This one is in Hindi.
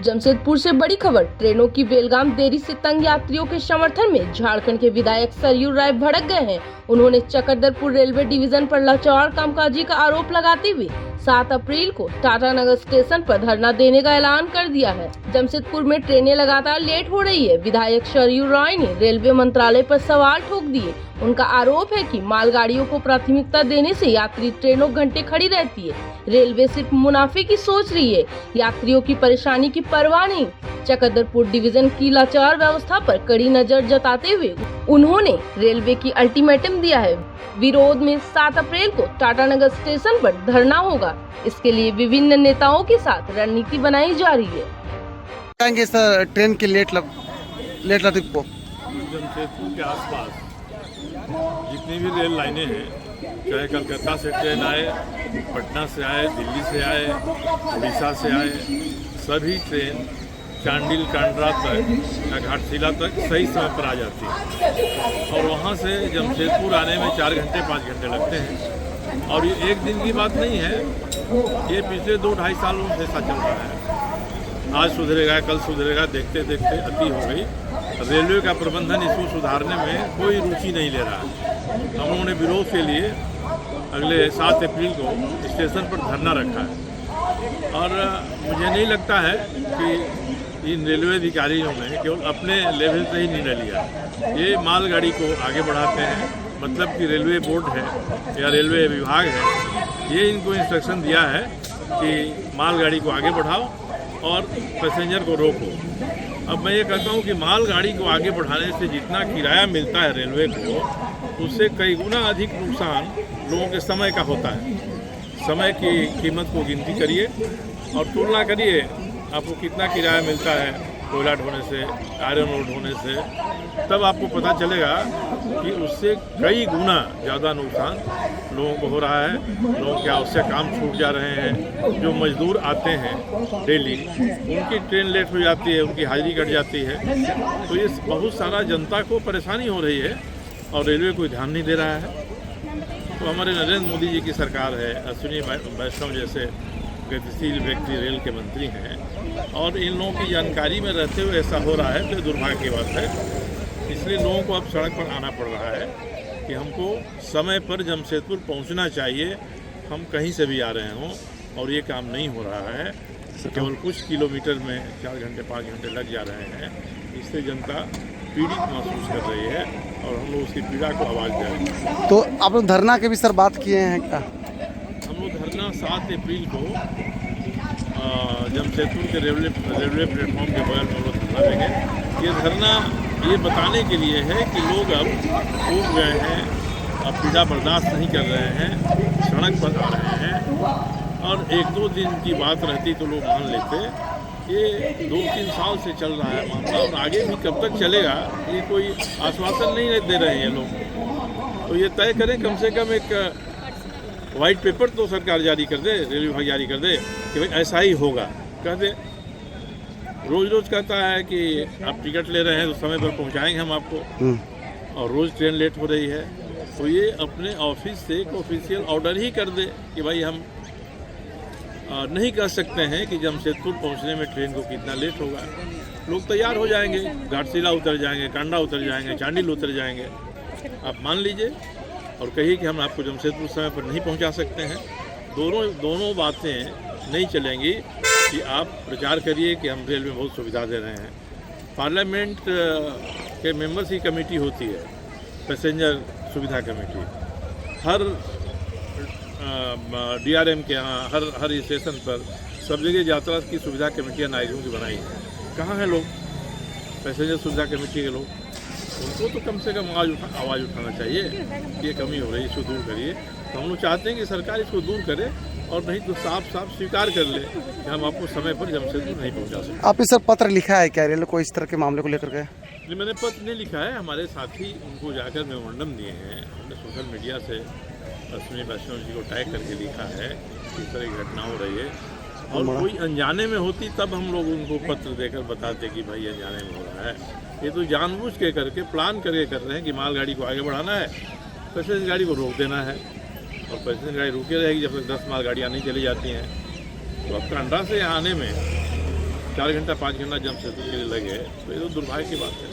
जमशेदपुर से बड़ी खबर। ट्रेनों की बेलगाम देरी से तंग यात्रियों के समर्थन में झारखंड के विधायक सरयू राय भड़क गए हैं। उन्होंने चकरदरपुर रेलवे डिवीजन पर लाचार कामकाजी का आरोप लगाते हुए 7 अप्रैल को टाटा नगर स्टेशन पर धरना देने का ऐलान कर दिया है। जमशेदपुर में ट्रेनें लगातार लेट हो रही है। विधायक सरयू राय ने रेलवे मंत्रालय पर सवाल ठोक दिए। उनका आरोप है कि मालगाड़ियों को प्राथमिकता देने से यात्री ट्रेनों घंटे खड़ी रहती है। रेलवे सिर्फ मुनाफे की सोच रही है, यात्रियों की परेशानी की परवाह नहीं। चकरदरपुर डिवीजन की लाचार व्यवस्था पर कड़ी नजर जताते हुए उन्होंने रेलवे की अल्टीमेटम दिया है। विरोध में 7 अप्रैल को टाटा नगर स्टेशन पर धरना होगा। इसके लिए विभिन्न नेताओं के साथ रणनीति बनाई जा रही है। सर ट्रेन की लेट लतीफ को जमशेदपुर के आसपास जितनी भी रेल लाइनें हैं, चाहे कलकत्ता से ट्रेन आए, पटना से आए, दिल्ली से आए, उड़ीसा से आए, सभी ट्रेन चांडिल कांड्रा तक या घाटशिला तक सही समय पर आ जाती है और वहाँ से जमशेदपुर आने में 4 घंटे 5 घंटे लगते हैं। और ये एक दिन की बात नहीं है, ये पिछले 2-2.5 सालों से ऐसा चल रहा है। आज सुधरेगा, कल सुधरेगा, देखते देखते अति हो गई। रेलवे का प्रबंधन इसको सुधारने में कोई रुचि नहीं ले रहा है। हम लोगों ने विरोध के लिए अगले 7 अप्रैल को स्टेशन पर धरना रखा है और मुझे नहीं लगता है कि इन रेलवे अधिकारियों ने केवल अपने लेवल से ही निर्णय लिया। ये मालगाड़ी को आगे बढ़ाते हैं, मतलब कि रेलवे बोर्ड है या रेलवे विभाग है, ये इनको इंस्ट्रक्शन दिया है कि मालगाड़ी को आगे बढ़ाओ और पैसेंजर को रोको। अब मैं ये कहता हूँ कि मालगाड़ी को आगे बढ़ाने से जितना किराया मिलता है रेलवे को, उससे कई गुना अधिक नुकसान लोगों के समय का होता है। समय की कीमत को गिनती करिए और तुलना करिए आपको कितना किराया मिलता है कोयला ढोने से, आयरन रोड होने से, तब आपको पता चलेगा कि उससे कई गुना ज़्यादा नुकसान लोगों को हो रहा है। लोगों के आवश्यक काम छूट जा रहे हैं। जो मजदूर आते हैं डेली, उनकी ट्रेन लेट हो जाती है, उनकी हाजिरी कट जाती है। तो ये बहुत सारा जनता को परेशानी हो रही है और रेलवे कोई ध्यान नहीं दे रहा है। तो हमारे नरेंद्र मोदी जी की सरकार है, अश्विनी वैष्णव जैसे गतिशील व्यक्ति रेल के मंत्री हैं और इन लोगों की जानकारी में रहते हुए ऐसा हो रहा है तो दुर्भाग्य की बात है। इसलिए लोगों को अब सड़क पर आना पड़ रहा है कि हमको समय पर जमशेदपुर पहुंचना चाहिए, हम कहीं से भी आ रहे हों, और ये काम नहीं हो रहा है। केवल कुछ किलोमीटर में 4 घंटे 5 घंटे लग जा रहे हैं। इससे जनता पीड़ित महसूस कर रही है और हम लोग उसकी पीड़ा को आवाज़ दे रहे हैं। तो आप लोग धरना के भी सर बात किए हैं क्या? हम लोग धरना 7 अप्रैल को जमशेदपुर के रेलवे प्लेटफॉर्म के बगल में लोग धरना देंगे। ये धरना ये बताने के लिए है कि लोग अब टूट गए हैं, अब पीड़ा बर्दाश्त नहीं कर रहे हैं, सड़क पर आ रहे हैं। और 1-2 दिन की बात रहती तो लोग मान लेते। ये 2-3 साल से चल रहा है मामला और आगे भी कब तक चलेगा ये कोई आश्वासन नहीं दे रहे हैं लोग। तो ये तय करें, कम से कम एक वाइट पेपर तो सरकार जारी कर दे, रेलवे विभाग जारी कर दे कि भाई ऐसा ही होगा। कह दे, रोज़ कहता है कि आप टिकट ले रहे हैं तो समय पर पहुंचाएंगे हम आपको, और रोज़ ट्रेन लेट हो रही है। तो ये अपने ऑफिस से एक ऑफिशियल ऑर्डर ही कर दे कि भाई हम नहीं कह सकते हैं कि जमशेदपुर पहुंचने में ट्रेन को कितना लेट होगा। लोग तैयार हो जाएंगे, घाटशिला उतर जाएंगे, कांडा उतर जाएंगे, चांडिल उतर जाएंगे। आप मान लीजिए और कहिए कि हम आपको जमशेदपुर समय पर नहीं पहुंचा सकते हैं। दोनों बातें नहीं चलेंगी कि आप प्रचार करिए कि हम रेल में बहुत सुविधा दे रहे हैं। पार्लियामेंट के मेंबर्स की कमेटी होती है, पैसेंजर सुविधा कमेटी, हर DRM के यहाँ हर स्टेशन पर सब जगह यात्रा की सुविधा कमेटियाँ नागरिकों की बनाई है। कहाँ हैं लोग, पैसेंजर सुविधा कमेटी के लोग? उनको तो कम से कम आवाज़ उठाना चाहिए कि ये कमी हो रही है, इसको दूर करिए। तो हम लोग चाहते हैं कि सरकार इसको दूर करे और नहीं तो साफ स्वीकार कर ले कि हम आपको समय पर जमशेदपुर नहीं पहुंचा सकते। आपने सर पत्र लिखा है क्या रेल को इस तरह के मामले को लेकर के? नहीं, मैंने पत्र नहीं लिखा है। हमारे साथी उनको जाकर मेमोरेंडम दिए हैं। हमने सोशल मीडिया से अश्विनी वैष्णव जी को टैग करके लिखा है कि इस तरह की घटना हो रही है और कोई अनजाने में होती तब हम लोग उनको पत्र देकर बताते कि भाई अनजाने में हो रहा है। ये तो जानबूझ के करके प्लान करके कर रहे हैं कि मालगाड़ी को आगे बढ़ाना है, पैसेंजर गाड़ी को रोक देना है और पैसेंजर गाड़ी रुके रहेगी जब तक 10 मालगाड़ियाँ नहीं चली जाती हैं। तो अब कांडा से यहाँ आने में 4 घंटा 5 घंटा जम सेतु के लिए लगे तो ये तो दुर्भाग्य की बात है।